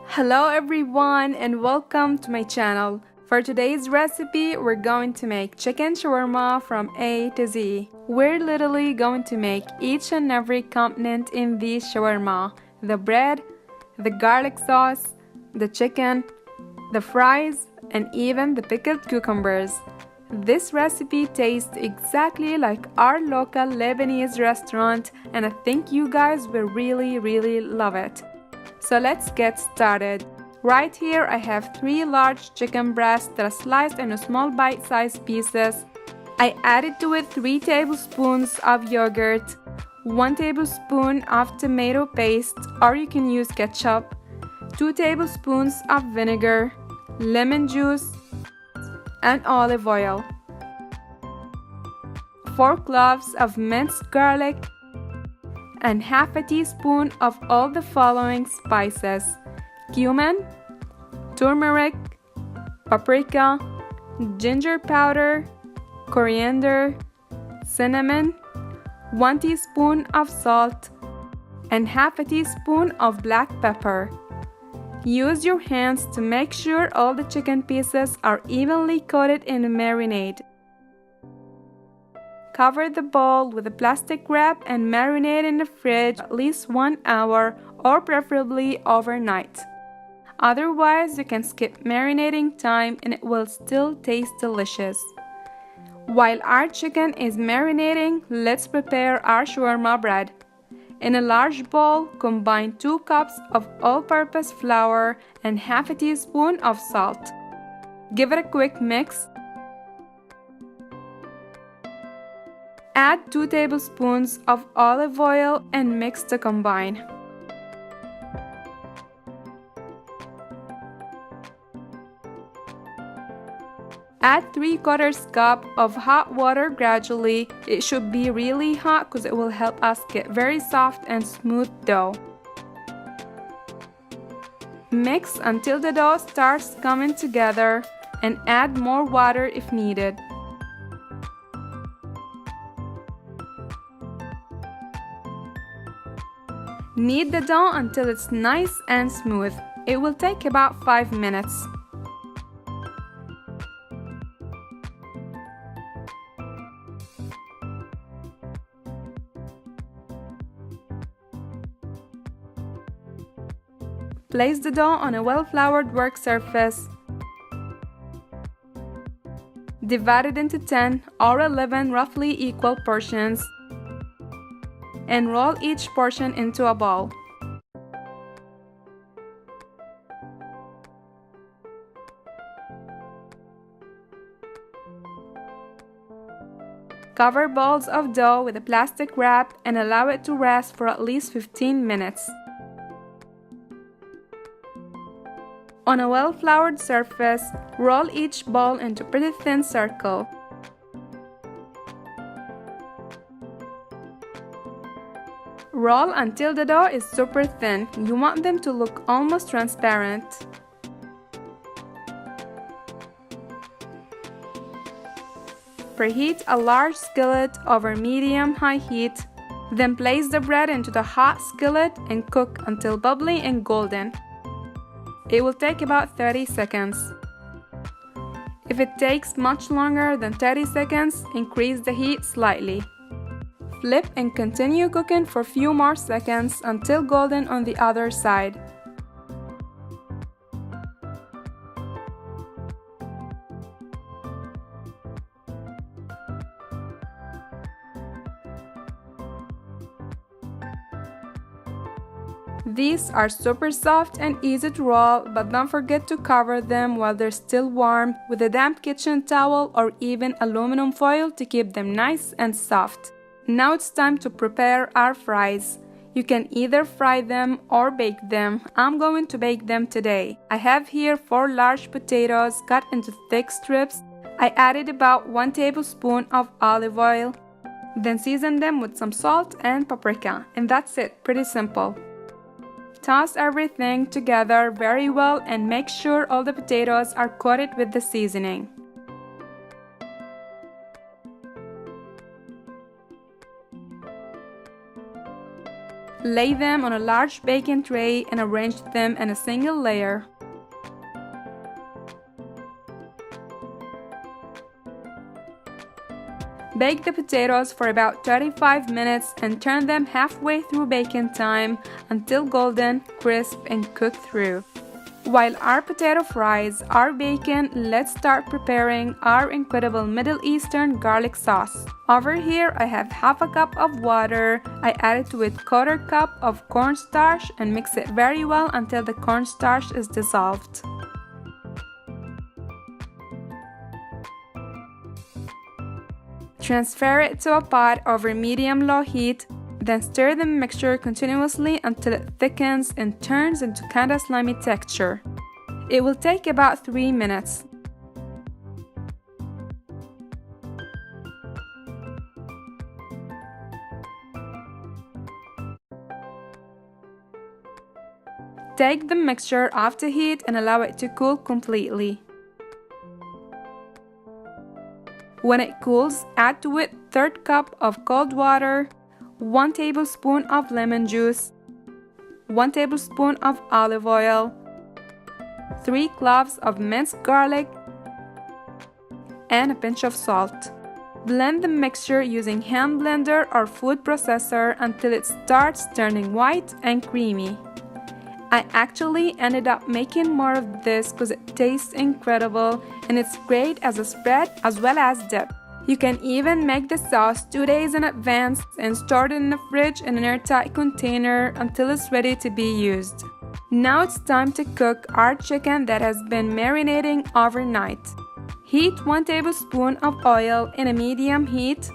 Hello everyone and welcome to my channel. For today's recipe, we're going to make chicken shawarma from A to Z. We're literally going to make each and every component in the shawarma. The bread, the garlic sauce, the chicken, the fries, and even the pickled cucumbers. This recipe tastes exactly like our local Lebanese restaurant, and I think you guys will really love it. So let's get started. Right here I have 3 large chicken breasts that are sliced into small bite-sized pieces. I added to it 3 tablespoons of yogurt, 1 tablespoon of tomato paste, or you can use ketchup, 2 tablespoons of vinegar, lemon juice, and olive oil, 4 cloves of minced garlic, and half a teaspoon of all the following spices: cumin, turmeric, paprika, ginger powder, coriander, cinnamon, 1 teaspoon of salt, and half a teaspoon of black pepper. Use your hands to make sure all the chicken pieces are evenly coated in the marinade. Cover the bowl with a plastic wrap and marinate in the fridge at least 1 hour or preferably overnight. Otherwise, you can skip marinating time and it will still taste delicious. While our chicken is marinating, let's prepare our shawarma bread. In a large bowl, combine 2 cups of all-purpose flour and half a teaspoon of salt. Give it a quick mix. Add 2 tablespoons of olive oil and mix to combine. Add 3/4 cup of hot water gradually. It should be really hot because it will help us get very soft and smooth dough. Mix until the dough starts coming together and add more water if needed. Knead the dough until it's nice and smooth. It will take about 5 minutes. Place the dough on a well-floured work surface. Divide it into 10 or 11 roughly equal portions and roll each portion into a ball. Cover balls of dough with a plastic wrap and allow it to rest for at least 15 minutes. On a well-floured surface, roll each ball into a pretty thin circle. Roll until the dough is super thin. You want them to look almost transparent. Preheat a large skillet over medium-high heat. Then place the bread into the hot skillet and cook until bubbly and golden. It will take about 30 seconds. If it takes much longer than 30 seconds, increase the heat slightly. Flip and continue cooking for a few more seconds until golden on the other side. These are super soft and easy to roll, but don't forget to cover them while they're still warm with a damp kitchen towel or even aluminum foil to keep them nice and soft. Now it's time to prepare our fries. You can either fry them or bake them. I'm going to bake them today. I have here 4 large potatoes cut into thick strips. I added about 1 tablespoon of olive oil. Then season them with some salt and paprika. And that's it, pretty simple. Toss everything together very well and make sure all the potatoes are coated with the seasoning. Lay them on a large baking tray and arrange them in a single layer. Bake the potatoes for about 35 minutes and turn them halfway through baking time until golden, crisp, and cooked through. While our potato fries are baking, let's start preparing our incredible Middle Eastern garlic sauce. Over here, I have half a cup of water. I add it with 1/4 cup of cornstarch and mix it very well until the cornstarch is dissolved. Transfer it to a pot over medium-low heat, then stir the mixture continuously until it thickens and turns into kinda slimy texture. It will take about 3 minutes. Take the mixture off the heat and allow it to cool completely. When it cools, add to it 1/3 cup of cold water, 1 tablespoon of lemon juice, 1 tablespoon of olive oil, 3 cloves of minced garlic, and a pinch of salt. Blend the mixture using hand blender or food processor until it starts turning white and creamy. I actually ended up making more of this because it tastes incredible and it's great as a spread as well as dip. You can even make the sauce 2 days in advance and store it in the fridge in an airtight container until it's ready to be used. Now it's time to cook our chicken that has been marinating overnight. Heat 1 tablespoon of oil in a medium heat.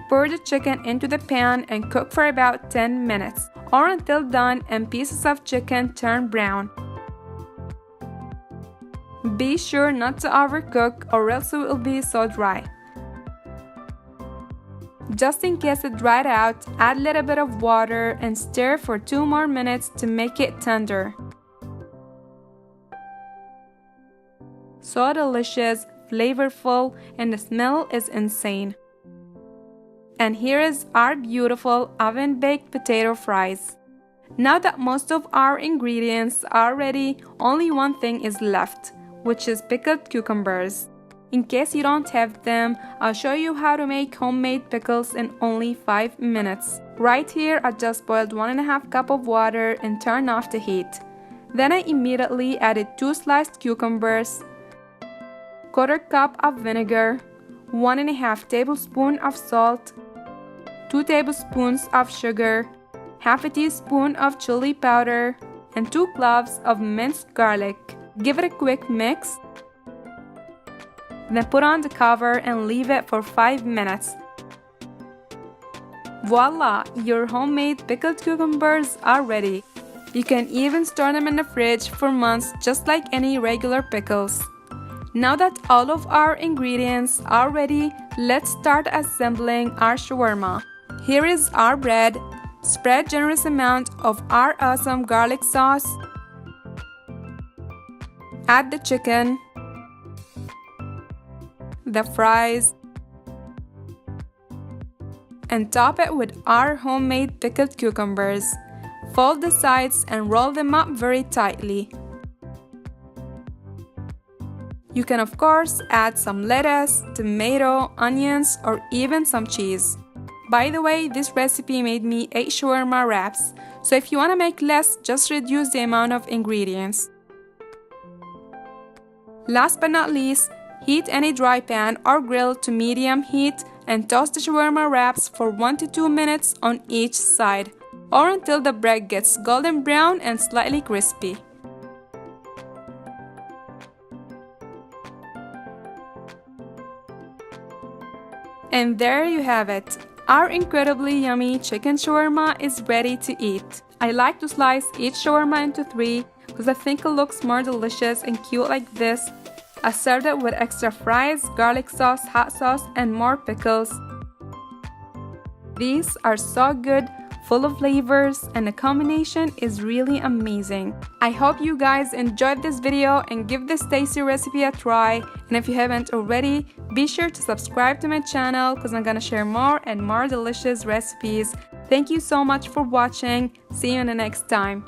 Pour the chicken into the pan and cook for about 10 minutes or until done and pieces of chicken turn brown. Be sure not to overcook or else it will be so dry. Just in case it dried out, add a little bit of water and stir for 2 more minutes to make it tender. So delicious, flavorful, and the smell is insane. And here is our beautiful oven-baked potato fries. Now that most of our ingredients are ready, only one thing is left, which is pickled cucumbers. In case you don't have them, I'll show you how to make homemade pickles in only 5 minutes. Right here, I just boiled 1½ cup of water and turned off the heat. Then I immediately added 2 sliced cucumbers, 1/4 cup of vinegar, 1½ tablespoon of salt, 2 tablespoons of sugar, half a teaspoon of chili powder, and 2 cloves of minced garlic. Give it a quick mix. Then put on the cover and leave it for 5 minutes. Voila! Your homemade pickled cucumbers are ready. You can even store them in the fridge for months just like any regular pickles. Now that all of our ingredients are ready, let's start assembling our shawarma. Here is our bread. Spread generous amount of our awesome garlic sauce. Add the chicken, the fries, and top it with our homemade pickled cucumbers. Fold the sides and roll them up very tightly. You can of course add some lettuce, tomato, onions, or even some cheese. By the way, this recipe made me 8 shawarma wraps, so if you want to make less, just reduce the amount of ingredients. Last but not least, heat any dry pan or grill to medium heat and toast the shawarma wraps for 1 to 2 minutes on each side, or until the bread gets golden brown and slightly crispy. And there you have it. Our incredibly yummy chicken shawarma is ready to eat. I like to slice each shawarma into 3 because I think it looks more delicious and cute like this. I served it with extra fries, garlic sauce, hot sauce, and more pickles. These are so good, full of flavors, and the combination is really amazing. I hope you guys enjoyed this video and give this tasty recipe a try. And if you haven't already, be sure to subscribe to my channel because I'm gonna share more and more delicious recipes. Thank you so much for watching. See you in the next time.